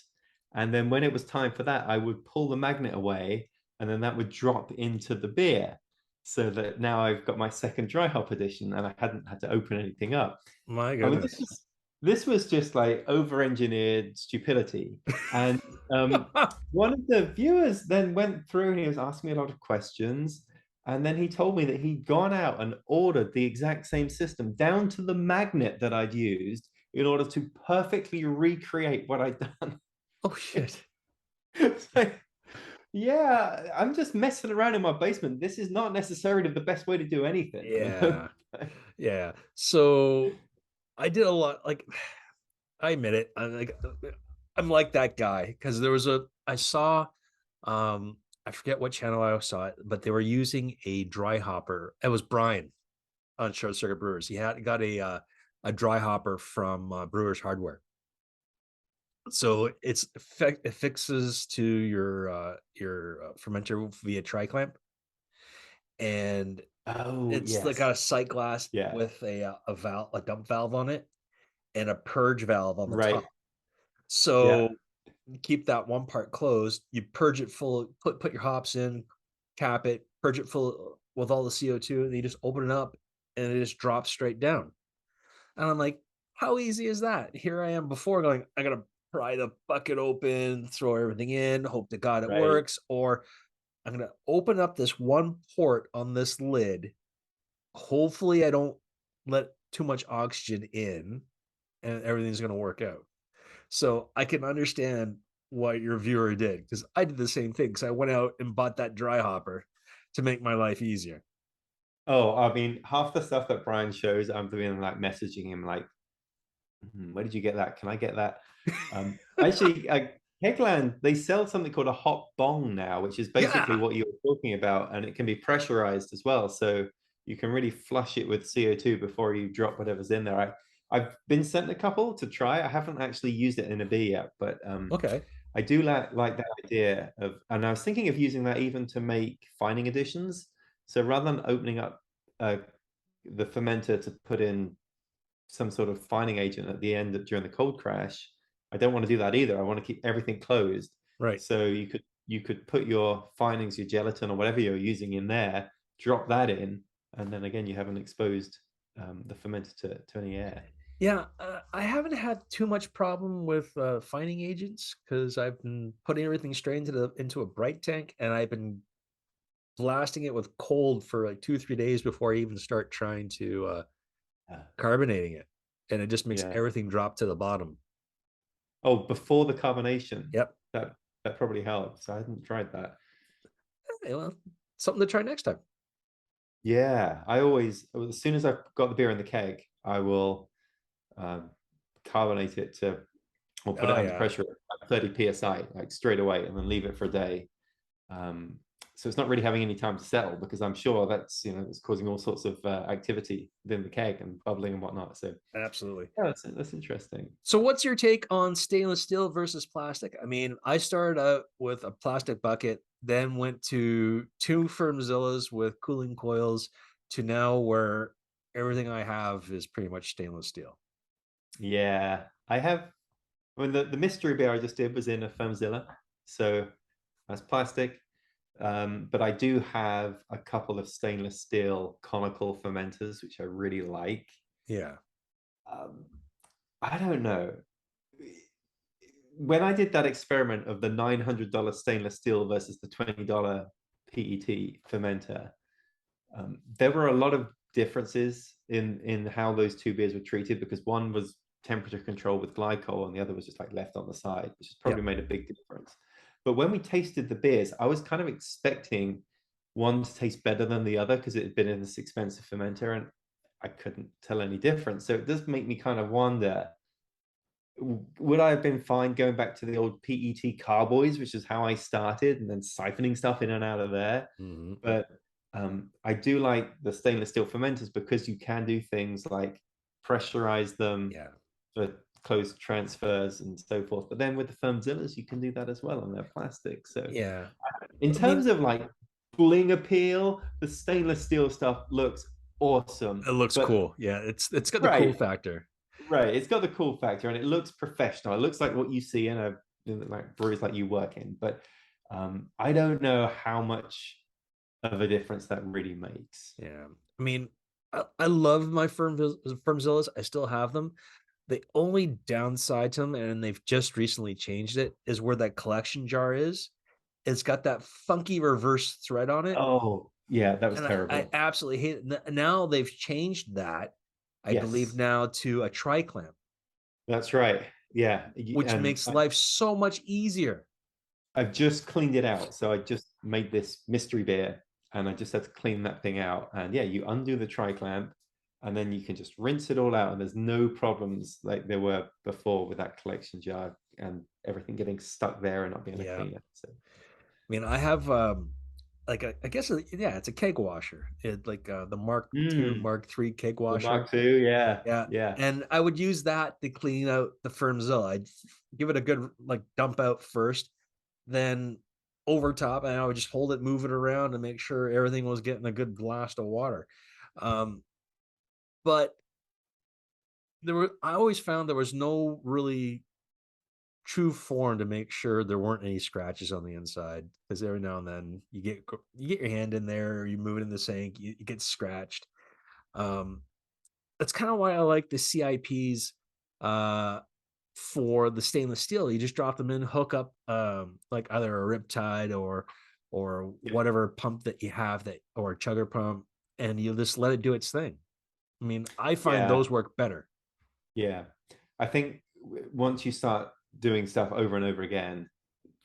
And then when it was time for that, I would pull the magnet away, and then that would drop into the beer. So that now I've got my second dry hop edition, and I hadn't had to open anything up. My I mean, goodness. this was just like over-engineered stupidity. And one of the viewers then went through and he was asking me a lot of questions. And then he told me that he'd gone out and ordered the exact same system down to the magnet that I'd used in order to perfectly recreate what I'd done. Oh shit. It's like, yeah, I'm just messing around in my basement. This is not necessarily the best way to do anything. Yeah. Yeah. So I did a lot, like I admit it. I'm like that guy because I saw I forget what channel I saw it, but they were using a dry hopper. It was Brian on Short Circuit Brewers. He had got a dry hopper from Brewers Hardware. So it fixes to your fermenter via tri clamp, and Oh, it's like yes. got a sight glass Yeah. with a dump valve on it and a purge valve on the top. Right. Yeah. So you keep that one part closed, you purge it full, put your hops in, cap it, purge it full with all the CO2, and you just open it up and it just drops straight down. And I'm like, how easy is that? Here I am before going, I gotta pry the bucket open, throw everything in, hope to God it Right. works, or I'm gonna open up this one port on this lid. Hopefully, I don't let too much oxygen in, and everything's gonna work out. So I can understand what your viewer did because I did the same thing because I went out and bought that dry hopper to make my life easier. Oh, I mean, half the stuff that Brian shows, I'm doing like messaging him like, where did you get that? Can I get that? Actually, Kegland, they sell something called a hot bong now, which is basically Yeah. what you were talking about, and it can be pressurized as well. So you can really flush it with CO2 before you drop whatever's in there. I've been sent a couple to try. I haven't actually used it in a beer yet, but Okay. I do like that idea of, and I was thinking of using that even to make fining additions. So rather than opening up uh, the fermenter to put in some sort of fining agent at the end during the cold crash, I don't want to do that either. I want to keep everything closed. Right. So you could put your finings, your gelatin, or whatever you're using in there, drop that in, and then again you haven't exposed the fermenter to any air. Yeah, I haven't had too much problem with finding agents because I've been putting everything straight into a bright tank, and I've been blasting it with cold for like 2 or 3 days before I even start trying to Uh, carbonating it, and it just makes yeah. everything drop to the bottom. Oh, before the carbonation, Yep. that that probably helps. I hadn't tried that. Okay, well, something to try next time. Yeah, I always, as soon as I've got the beer in the keg, I will um, carbonate it to, or put it Oh under yeah. pressure at 30 psi, like straight away, and then leave it for a day. Um, so it's not really having any time to settle because I'm sure that's, it's causing all sorts of activity within the keg and bubbling and whatnot. So Absolutely. yeah, that's interesting. So what's your take on stainless steel versus plastic? I mean, I started out with a plastic bucket, then went to two Firmzillas with cooling coils to now where everything I have is pretty much stainless steel. Yeah, I have. I mean, the mystery beer I just did was in a Firmzilla, so that's plastic. But I do have a couple of stainless steel conical fermenters, which I really like. Yeah. Um, I don't know. When I did that experiment of the $900 stainless steel versus the $20 PET fermenter, there were a lot of differences in how those two beers were treated because one was temperature controlled with glycol and the other was just like left on the side, which has Yeah. probably made a big difference. But when we tasted the beers, I was kind of expecting one to taste better than the other because it had been in this expensive fermenter and I couldn't tell any difference. So it does make me kind of wonder, would I have been fine going back to the old PET carboys, which is how I started, and then siphoning stuff in and out of there? Mhm. But I do like the stainless steel fermenters because you can do things like pressurize them Yeah. for close transfers and so forth. But then with the Firmzillas, you can do that as well on their plastic. So Yeah. in I mean, terms of like bling appeal, the stainless steel stuff looks awesome. it looks But cool. Yeah, it's got the cool right, factor. right, it's got the cool factor and it looks professional. It looks like what you see in like breweries like you work in. But I don't know how much of a difference that really makes. Yeah. I mean, I love my Firmzillas. I still have them. The only downside to them, and they've just recently changed it, is where that collection jar is. It's got that funky reverse thread on it. Oh, yeah, that was And I terrible. absolutely hate it. Now they've changed that, I believe Yes. now to a tri clamp. That's right. Yeah. which And makes life so much easier. I've just cleaned it out. So I just made this mystery beer and I just had to clean that thing out. And yeah, you undo the tri-clamp and then you can just rinse it all out. And there's no problems like there were before with that collection jar and everything getting stuck there and not being able to Yeah. clean it. So I mean, I have like I guess yeah, it's a cake washer. It like the Mark II, Mark III cake the washer. Mark II, yeah, Yeah. yeah, And I would use that to clean out the Fermzilla. I'd give it a good like dump out first, then over top, and I would just hold it, move it around, and make sure everything was getting a good blast of water. But I always found there was no really true form to make sure there weren't any scratches on the inside, because every now and then you get your hand in there, or you move it in the sink, you get scratched. Um, that's kind of why I like the CIPs uh, for the stainless steel. You just drop them in, hook up like either a Riptide or yeah, whatever pump that you have, that or a chugger pump, and you just let it do its thing. I mean, I find yeah, those work better. yeah. I think once you start doing stuff over and over again,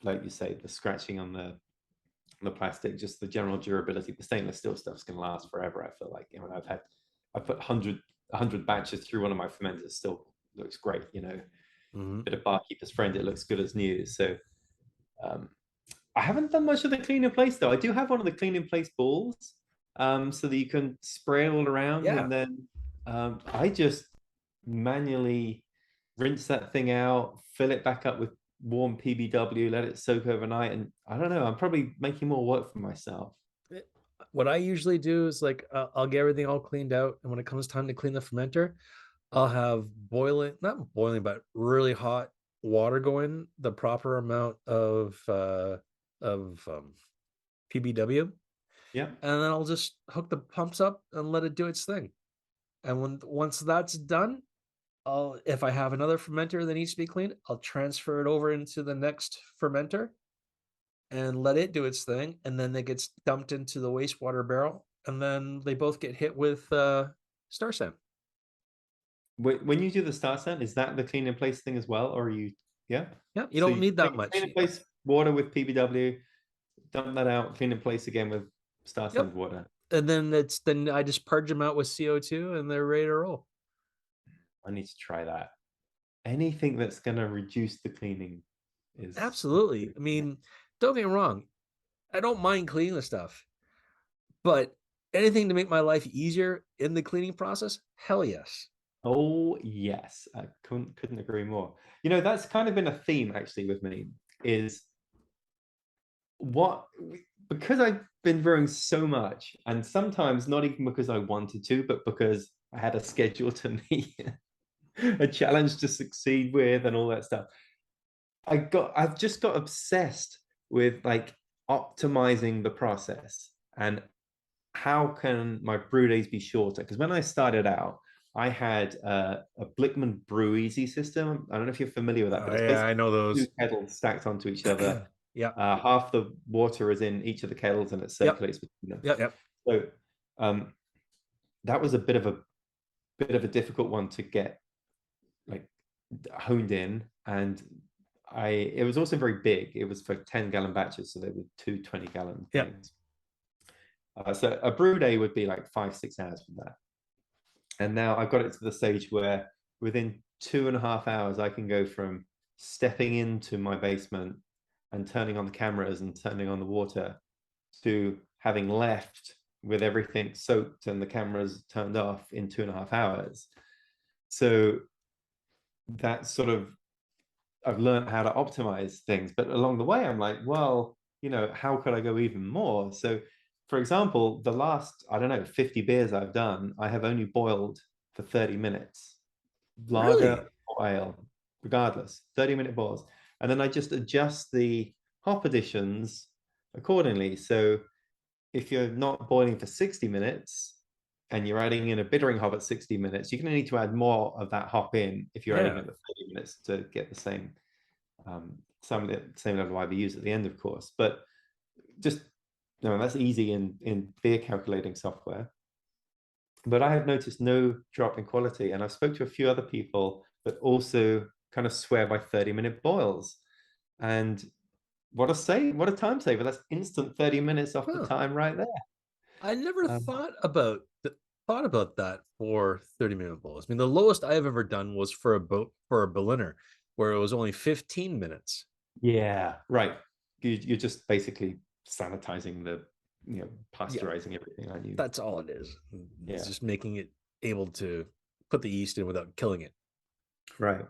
like you say, the scratching on the plastic, just the general durability, the stainless steel stuff's going to last forever. I feel like, you know, I put 100 batches through one of my fermenters, still looks great. You know, Mhm. bit of barkeeper's friend, it looks good as new. So um, I haven't done much of the clean in place though. I do have one of the clean in place balls, so that you can spray it all around, Yeah. and then I just manually rinse that thing out, fill it back up with warm PBW, let it soak overnight, and I don't know. I'm probably making more work for myself. What I usually do is like I'll get everything all cleaned out, and when it comes time to clean the fermenter, I'll have boiling, not boiling, but really hot water going, the proper amount of PBW, Yeah. and then I'll just hook the pumps up and let it do its thing. And once that's done, I'll if I have another fermenter that needs to be cleaned, I'll transfer it over into the next fermenter and let it do its thing, and then it gets dumped into the wastewater barrel, and then they both get hit with Star San. When you do the star scent, is that the clean in place thing as well, or are you? Yeah. Yeah, you So don't you need that take much. clean in place water with PBW, dump that out, clean in place again with star Yep. scent water. And then I just purge them out with CO2, and they're ready to roll. I need to try that. Anything that's going to reduce the cleaning is Absolutely. good. I Yeah. mean, don't get me wrong. I don't mind cleaning the stuff, but anything to make my life easier in the cleaning process, hell yes. Oh yes, I couldn't agree more. You know, that's kind of been a theme actually with me is what because I've been brewing so much, and sometimes not even because I wanted to, but because I had a schedule to meet, a challenge to succeed with, and all that stuff. I've just got obsessed with like optimizing the process and how can my brew days be shorter? Because when I started out, I had a Blickman Brew Easy system. I don't know if you're familiar with that, but Oh it's yeah, I basically know two those. kettles stacked onto each other. Yeah. Half the water is in each of the kettles, and it Yep. circulates between them. Yep. Yep. So um, that was a bit of a difficult one to get like honed in, and it was also very big. It was for 10-gallon batches, so they were two 20-gallon Yep. things. So a brew day would be like 5-6 hours from that. And now I've got it to the stage where within 2.5 hours, I can go from stepping into my basement and turning on the cameras and turning on the water to having left with everything soaked and the cameras turned off in 2.5 hours. So that sort of, I've learned how to optimize things. But along the way, I'm like, well, you know, how could I go even more? So, for example, the last, I don't know, 50 beers I've done, I have only boiled for 30 minutes, lager Really? or ale, regardless, 30-minute boils. And then I just adjust the hop additions accordingly. So if you're not boiling for 60 minutes and you're adding in a bittering hop at 60 minutes, you're going to need to add more of that hop in if you're adding Yeah. it at 30 minutes to get the same same level of IBUs at the end, of course. But just that's easy in beer calculating software. But I have noticed no drop in quality, and I spoke to a few other people but also kind of swear by 30-minute boils. And what a time saver. That's instant 30 minutes off the Huh. time right there. I never Um, thought about that for 30-minute bowls. I mean, the lowest I've ever done was for a Berliner, where it was only 15 minutes. yeah, right. You're just basically sanitizing Yeah, pasteurizing everything, aren't you? that's all it is. It's Yeah, just making it able to put the yeast in without killing it. right.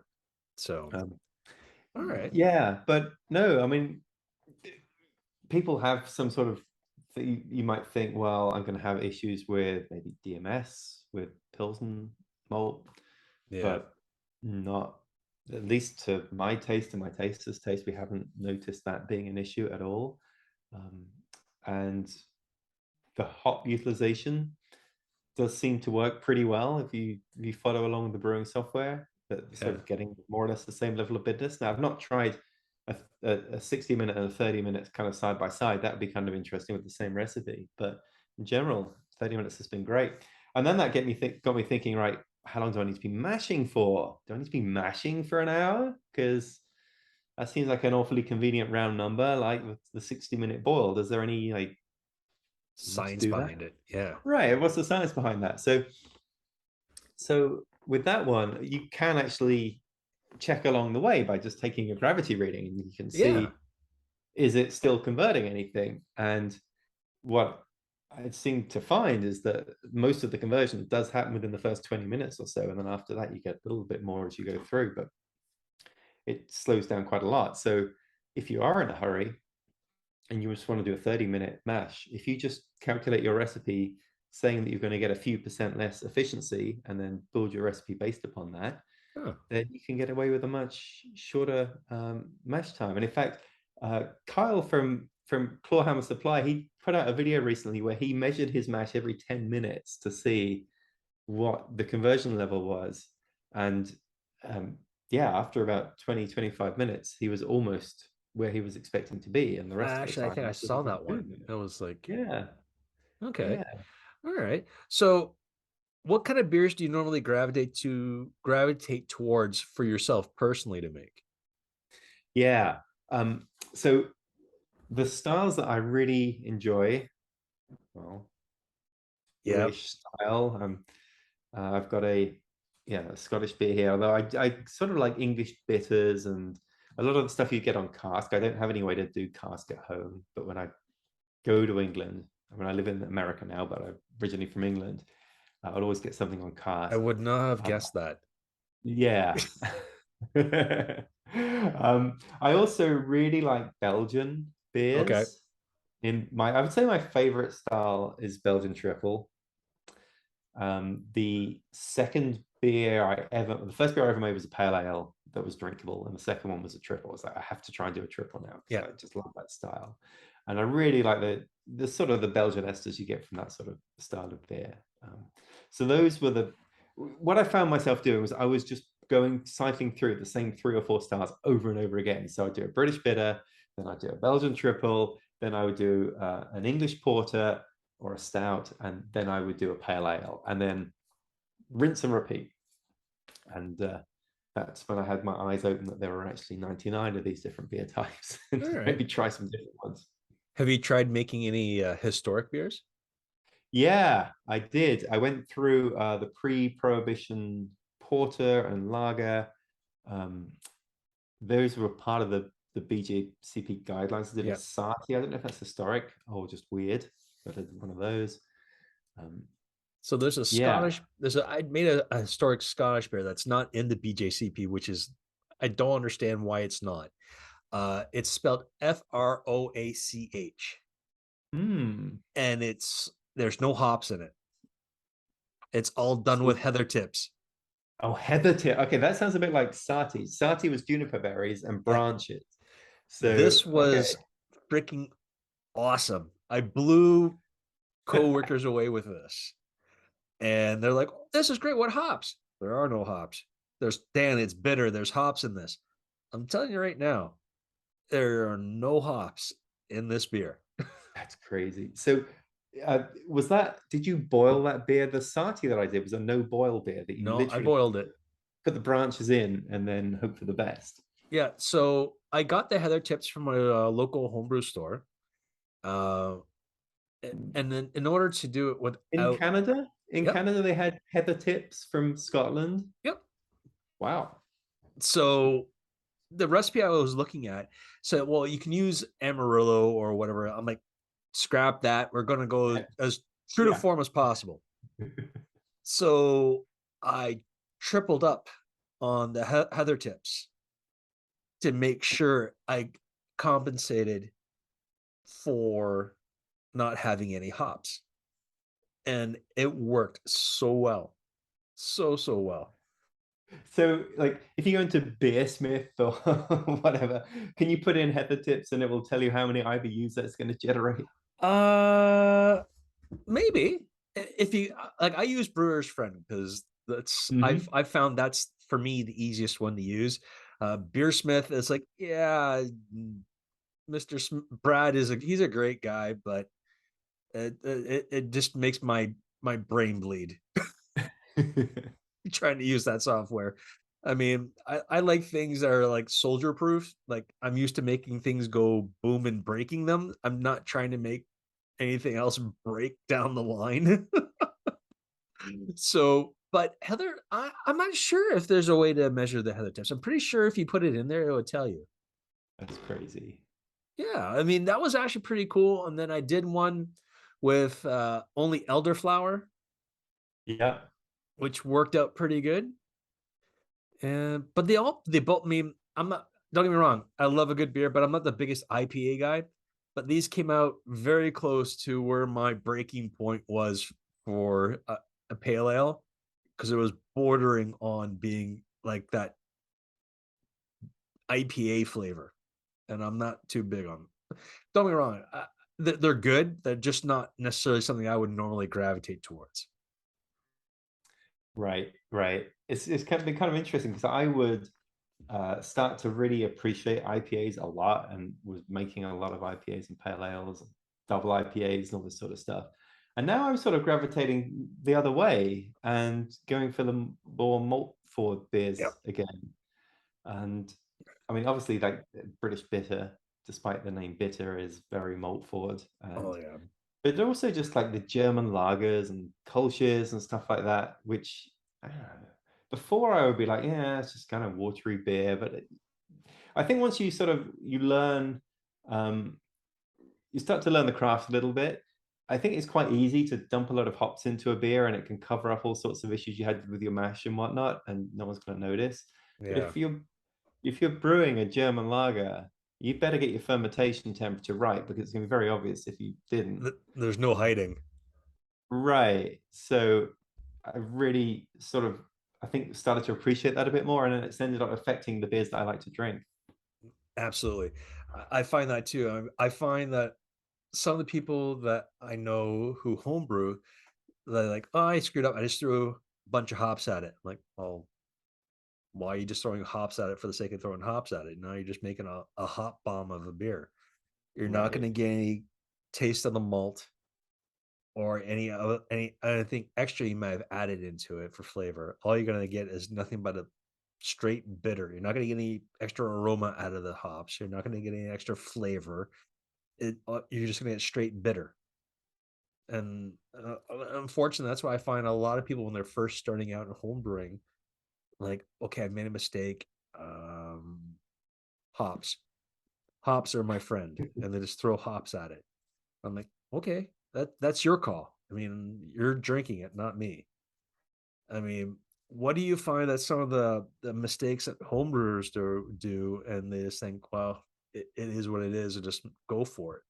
So, Um, all right. yeah, but no, I mean, people have some sort of you might think, well, I'm going to have issues with maybe DMS with Pilsen malt, Yeah. but not, at least to my taste and my taster's taste, we haven't noticed that being an issue at all. And the hop utilization does seem to work pretty well if you follow along the brewing software, that sort Yeah. of getting more or less the same level of bitterness. Now, I've not tried a 60-minute and a 30 minutes kind of side by side. That would be kind of interesting with the same recipe, but in general, 30 minutes has been great. And then that got me thinking, right, how long do I need to be mashing for? Do I need to be mashing for an hour? Because that seems like an awfully convenient round number, like with the 60-minute boil. Is there any like need to Science do that? behind it. Yeah. Right. What's the science behind that? So with that one, you can actually check along the way by just taking a gravity reading, and you can Yeah. see, is it still converting anything? And what I seem to find is that most of the conversion does happen within the first 20 minutes or so. And then after that, you get a little bit more as you go through, but it slows down quite a lot. So if you are in a hurry and you just want to do a 30-minute mash, if you just calculate your recipe saying that you're going to get a few percent less efficiency and then build your recipe based upon that, Huh. then you can get away with a much shorter mash time. And in fact, Kyle from Clawhammer Supply, he put out a video recently where he measured his mash every 10 minutes to see what the conversion level was. And yeah, after about 20-25 minutes, he was almost where he was expecting to be. And the rest of the Actually, I time, think I he was saw that one. improving it. It was like, Yeah, okay. yeah. All right. So, what kind of beers do you normally gravitate towards for yourself personally to make? Yeah. So the styles that I really enjoy, well, Yeah. British style. I've got a Scottish beer here, although I sort of like English bitters and a lot of the stuff you get on cask. I don't have any way to do cask at home, but when I go to England, I mean, I live in America now, but I'm originally from England. I'll always get something on I cask. would not have Uh, guessed that. yeah. I also really like Belgian Okay. beers. I would say my favorite style is Belgian triple. The first beer I ever made was a pale ale that was drinkable, and the second one was a triple. I was like, I have to try and do a triple now Yeah. because I just love that style, and I really like the sort of the Belgian esters you get from that sort of style of beer. So those were what I found myself doing was I was just cycling through the same 3 or 4 styles over and over again. So I'd do a British bitter, then I'd do a Belgian triple, then I would do an English porter or a stout, and then I would do a pale ale, and then rinse and repeat. And that's when I had my eyes open that there were actually 99 of these different beer types, and All right. maybe try some different ones. Have you tried making any historic beers? Yeah, I did. I went through the pre-prohibition porter and lager. Um, those were part of the BJCP guidelines. I did a Yeah. Sati. I don't know if that's historic or just weird, but I did one of those. Um, So yeah. I made a historic Scottish beer that's not in the BJCP, which is, I don't understand why it's not. It's spelled Froach, Hmm. and there's no hops in it. It's all done with heather tips. Oh, heather tip. Okay, that sounds a bit like Sati. Sati was juniper berries and Yeah. branches. So, This okay. was freaking awesome. I blew coworkers away with this. And they're like, oh, this is great. What hops? There are no hops. Dan, it's bitter. There's hops in this. I'm telling you right now, there are no hops in this beer. That's crazy. So, did you boil that beer? The Sati that I did was a no boil beer that you No, I literally, boiled it. put the branches in and then hope for the best. Yeah, so I got the heather tips from a local homebrew store. Uh, and then in order to do it In without, Canada, in yep, Canada, they had heather tips from Scotland. yep. Wow. So the recipe I was looking at said, well, you can use Amarillo or whatever. I'm like, scrap that. We're going to go as true to Yeah. form as possible. So I tripled up on the heather tips to make sure I compensated for not having any hops. And it worked so well. So well. So, like, if you go into Beersmith or whatever, can you put in heather tips and it will tell you how many IBUs that's going to generate? Uh maybe if you like, I use Brewer's Friend because that's Mhm. I've found that's for me the easiest one to use. Beersmith is like, yeah, Mr. Brad is he's a great guy, but it just makes my brain bleed trying to use that software. I mean, I like things that are like soldier proof. Like I'm used to making things go boom and breaking them. I'm not trying to make anything else break down the line. So, but Heather, I'm not sure if there's a way to measure the Heather tips. I'm pretty sure if you put it in there, it would tell you. That's crazy. Yeah, I mean, that was actually pretty cool. And then I did one with only elderflower, Yeah. which worked out pretty good. And but they both mean I'm not, don't get me wrong, I love a good beer, but I'm not the biggest IPA guy. But these came out very close to where my breaking point was for a pale ale, because it was bordering on being like that IPA flavor, and I'm not too big on. Don't get me wrong, they're good. They're just not necessarily something I would normally gravitate towards. Right, right. It's kind of been kind of interesting because I would start to really appreciate IPAs a lot and was making a lot of IPAs and pale ales, and double IPAs, and all this sort of stuff. And now I'm sort of gravitating the other way and going for the more malt forward beers Yep. again. And I mean, obviously, like British bitter, despite the name bitter, is very malt forward. Oh And yeah. but also just like the German lagers and Kolsch's and stuff like that, which I don't know. Before I would be like, yeah, it's just kind of watery beer. But I think once you sort of you learn, um, you start to learn the craft a little bit. I think it's quite easy to dump a lot of hops into a beer, and it can cover up all sorts of issues you had with your mash and whatnot, and no one's going to notice. But Yeah. if you're brewing a German lager, you better get your fermentation temperature right because it's going to be very obvious if you didn't. There's no hiding. Right. So I really sort of, I think, started to appreciate that a bit more, and then it's ended up affecting the beers that I like to drink. Absolutely. I find that too. I find that some of the people that I know who homebrew, they're like, oh, I screwed up. I just threw a bunch of hops at it. I'm like, well, why are you just throwing hops at it for the sake of throwing hops at it? Now you're just making a hop bomb of a beer. You're not going Right. to get any taste of the malt or any other any I think extra you might have added into it for flavor. All you're going to get is nothing but a straight bitter. You're not going to get any extra aroma out of the hops. You're not going to get any extra flavor. You're just going to get straight bitter. And unfortunately, that's why I find a lot of people when they're first starting out in homebrewing, like, okay, I made a mistake. Um, hops, hops are my friend, and they just throw hops at it. I'm like, okay, that's your call. I mean, you're drinking it, not me. I mean, what do you find that some of the mistakes that homebrewers do, and they just think, well, it is what it is, and just go for it.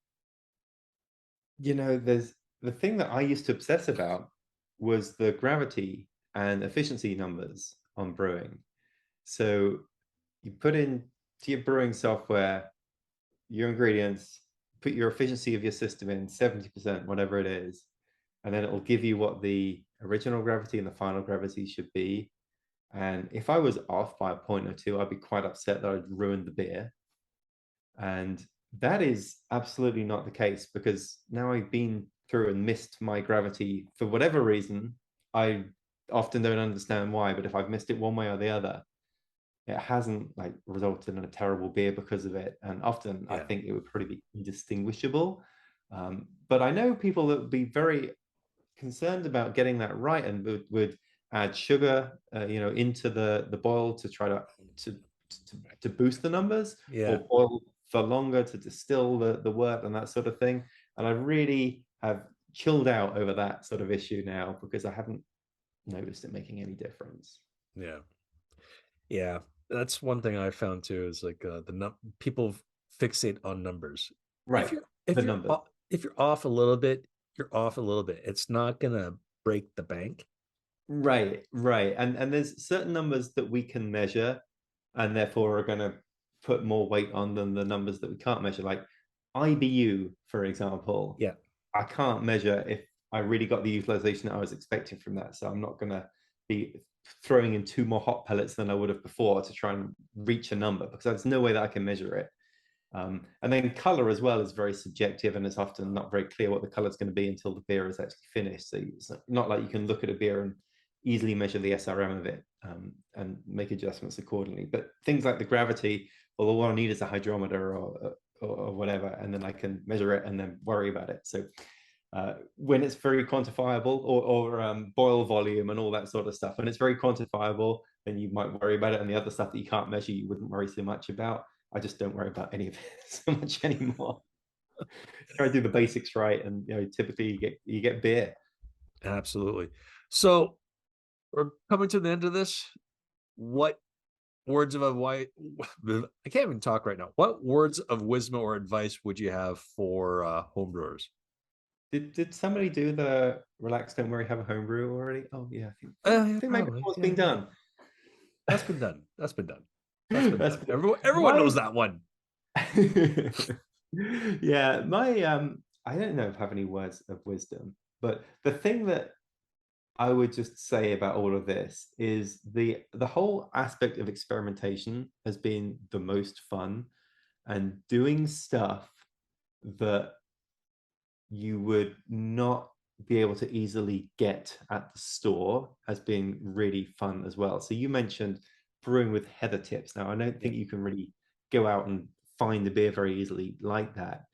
There's the thing that I used to obsess about was the gravity and efficiency numbers on brewing. So you put in to your brewing software your ingredients, put your efficiency of your system in 70%, whatever it is, and then it'll give you what the original gravity and the final gravity should be. And if I was off by a point or two, I'd be quite upset that I'd ruined the beer. And that is absolutely not the case because now I've been through and missed my gravity for whatever reason. I often don't understand why, but if I've missed it one way or the other, it hasn't like resulted in a terrible beer because of it. And often I Yeah. think it would probably be indistinguishable. But I know people that would be very concerned about getting that right and would add sugar, into the boil to try to to boost the numbers, Yeah. or boil for longer to distill the wort and that sort of thing. And I really have chilled out over that sort of issue now because I haven't noticed it making any difference. Yeah. Yeah. That's one thing I found too is like people fixate on numbers. If Right. you're The if you're numbers. if you're off a little bit, you're off a little bit. It's not gonna break the bank. Right, right. And there's certain numbers that we can measure and therefore are going to put more weight on than the numbers that we can't measure. Like IBU, for example, Yeah. I can't measure if I really got the utilization that I was expecting from that. So I'm not going to be throwing in 2 more hop pellets than I would have before to try and reach a number because there's no way that I can measure it. And then color as well is very subjective and it's often not very clear what the color is going to be until the beer is actually finished. So it's not like you can look at a beer and easily measure the SRM of it and make adjustments accordingly. But things like the gravity, well, all I need is a hydrometer or whatever, and then I can measure it and then worry about it. So when it's very quantifiable, or boil volume and all that sort of stuff, when it's very quantifiable, then you might worry about it. And the other stuff that you can't measure, you wouldn't worry so much about. I just don't worry about any of it so much anymore. Try to do the basics right, and typically you get beer. Absolutely. So we're coming to the end of this. What words of advice? I can't even talk right now. What words of wisdom or advice would you have for homebrewers? Did somebody do the relax, don't worry, have a homebrew already? Oh yeah, Yeah, I think maybe probably. it's Yeah, being done. that's been done. That's been done. That's been That's done. cool. Everyone knows My that one. yeah, my I don't know if I have any words of wisdom, but the thing that I would just say about all of this is the whole aspect of experimentation has been the most fun, and doing stuff that you would not be able to easily get at the store has been really fun as well. So you mentioned brewing with heather tips. Now I don't Yeah. think you can really go out and find the beer very easily like that.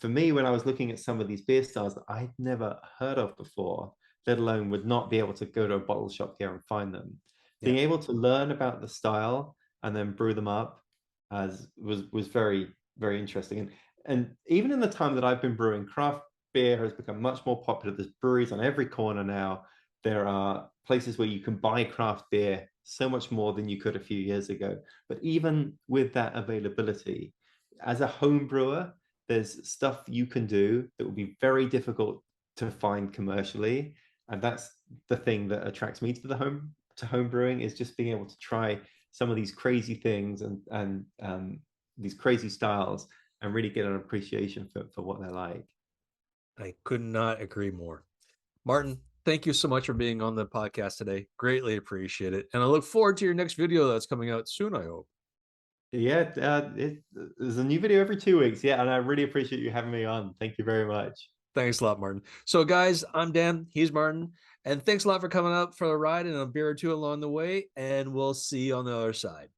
For me, when I was looking at some of these beer styles that I'd never heard of before, let alone would not be able to go to a bottle shop here and find them, Yeah. being able to learn about the style and then brew them up as was very, very interesting. And even in the time that I've been brewing, craft beer has become much more popular. There's breweries on every corner now. There are places where you can buy craft beer so much more than you could a few years ago. But even with that availability, as a home brewer, there's stuff you can do that would be very difficult to find commercially. And that's the thing that attracts me to home brewing, is just being able to try some of these crazy things and these crazy styles and really get an appreciation for what they're like. I could not agree more. Martin, thank you so much for being on the podcast today. Greatly appreciate it. And I look forward to your next video that's coming out soon, I hope. Yeah, there's a new video every 2 weeks. Yeah, and I really appreciate you having me on. Thank you very much. Thanks a lot, Martin. So, guys, I'm Dan. He's Martin. And thanks a lot for coming out for the ride and a beer or two along the way. And we'll see you on the other side.